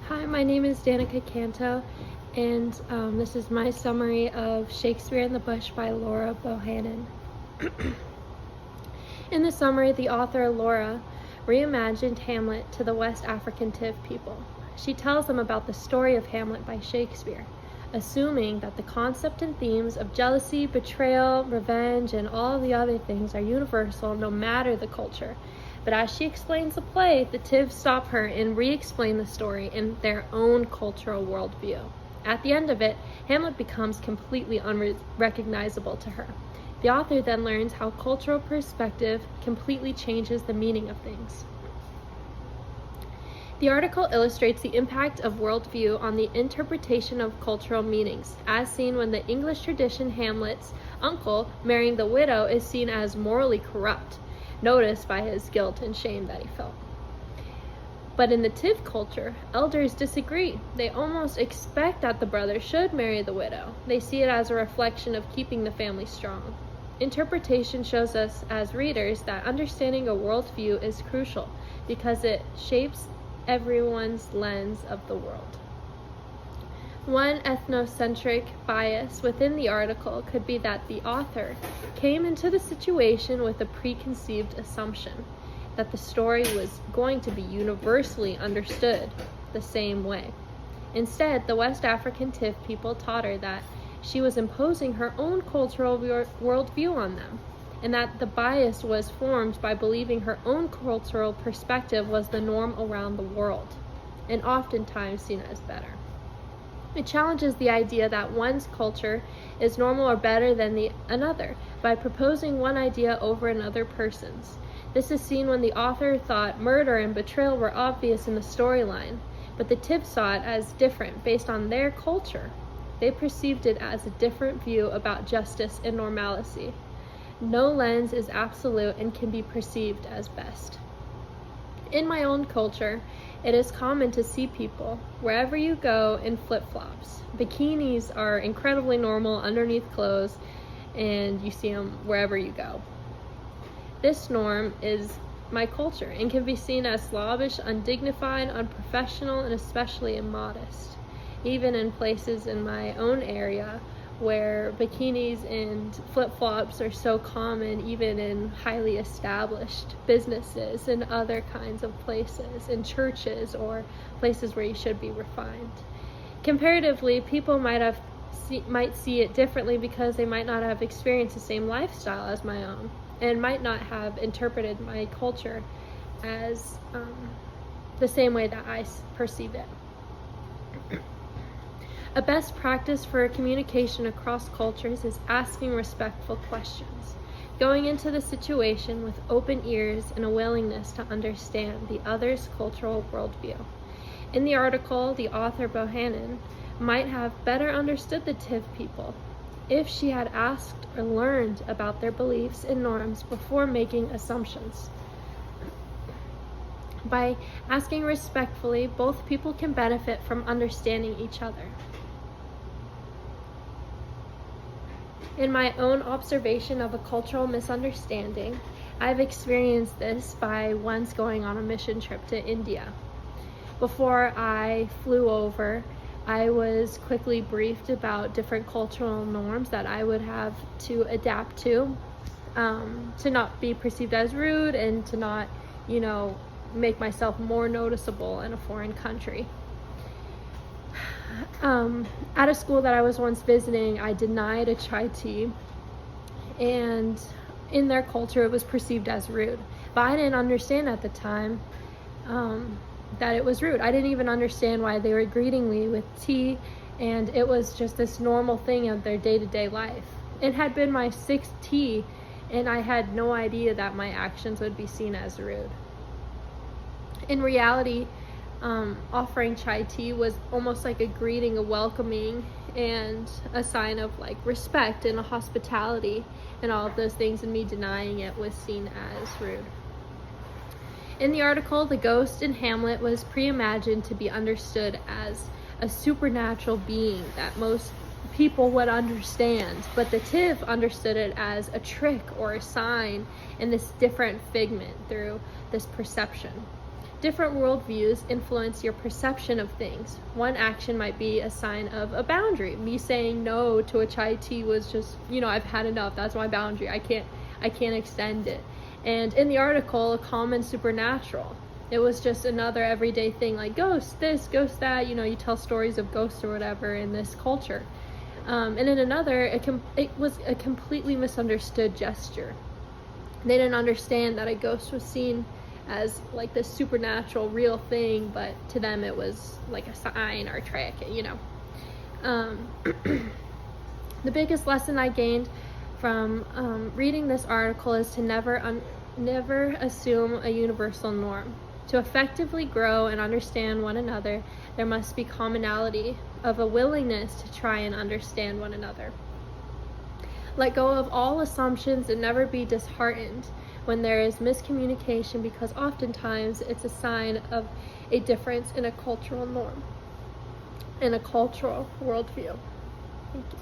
Hi, my name is Danica Canto, and this is my summary of Shakespeare in the Bush by Laura Bohannan. In the summary, the author Laura reimagined Hamlet to the West African Tiv people. She tells them about the story of Hamlet by Shakespeare, assuming that the concept and themes of jealousy, betrayal, revenge, and all the other things are universal no matter the culture. But as she explains the play, the Tivs stop her and re-explain the story in their own cultural worldview. At the end of it, Hamlet becomes completely unrecognizable to her. The author then learns how cultural perspective completely changes the meaning of things. The article illustrates the impact of worldview on the interpretation of cultural meanings, as seen when the English tradition Hamlet's uncle marrying the widow is seen as morally corrupt, noticed by his guilt and shame that he felt. But in the Tiv culture, elders disagree. They almost expect that the brother should marry the widow. They see it as a reflection of keeping the family strong. Interpretation shows us as readers that understanding a worldview is crucial because it shapes everyone's lens of the world. One ethnocentric bias within the article could be that the author came into the situation with a preconceived assumption that the story was going to be universally understood the same way. Instead, the West African Tiv people taught her that she was imposing her own cultural worldview on them, and that the bias was formed by believing her own cultural perspective was the norm around the world, and oftentimes seen as better. It challenges the idea that one's culture is normal or better than another by proposing one idea over another person's. This is seen when the author thought murder and betrayal were obvious in the storyline, but the Tiv saw it as different based on their culture. They perceived it as a different view about justice and normalcy. No lens is absolute and can be perceived as best. In my own culture, it is common to see people, wherever you go, in flip-flops. Bikinis are incredibly normal underneath clothes, and you see them wherever you go. This norm is my culture and can be seen as slavish, undignified, unprofessional, and especially immodest. Even in places in my own area where bikinis and flip-flops are so common, even in highly established businesses and other kinds of places, in churches or places where you should be refined. Comparatively, people might see it differently because they might not have experienced the same lifestyle as my own and might not have interpreted my culture as the same way that I perceive it. A best practice for communication across cultures is asking respectful questions, going into the situation with open ears and a willingness to understand the other's cultural worldview. In the article, the author Bohannan might have better understood the Tiv people if she had asked or learned about their beliefs and norms before making assumptions. By asking respectfully, both people can benefit from understanding each other. In my own observation of a cultural misunderstanding, I've experienced this by once going on a mission trip to India. Before I flew over, I was quickly briefed about different cultural norms that I would have to adapt to not be perceived as rude and to not, make myself more noticeable in a foreign country. At a school that I was once visiting, I denied a chai tea, and in their culture it was perceived as rude. But I didn't understand at the time that it was rude. I didn't even understand why they were greeting me with tea, and it was just this normal thing of their day-to-day life. It had been my 6th tea, and I had no idea that my actions would be seen as rude. In reality, offering chai tea was almost like a greeting, a welcoming, and a sign of respect and a hospitality and all of those things, and me denying it was seen as rude. In the article, the ghost in Hamlet was pre-imagined to be understood as a supernatural being that most people would understand, but the Tiv understood it as a trick or a sign and this different figment through this perception. Different worldviews influence your perception of things. One action might be a sign of a boundary. Me saying no to a chai tea was just, I've had enough. That's my boundary. I can't extend it. And in the article, common supernatural. It was just another everyday thing, like ghost this, ghost that. You tell stories of ghosts or whatever in this culture. And in another, it was a completely misunderstood gesture. They didn't understand that a ghost was seen as like this supernatural real thing, but to them it was like a sign or a trick. The biggest lesson I gained from reading this article is to never assume a universal norm. To effectively grow and understand one another, there must be commonality of a willingness to try and understand one another. Let go of all assumptions and never be disheartened when there is miscommunication, because oftentimes it's a sign of a difference in a cultural norm, in a cultural worldview. Thank you.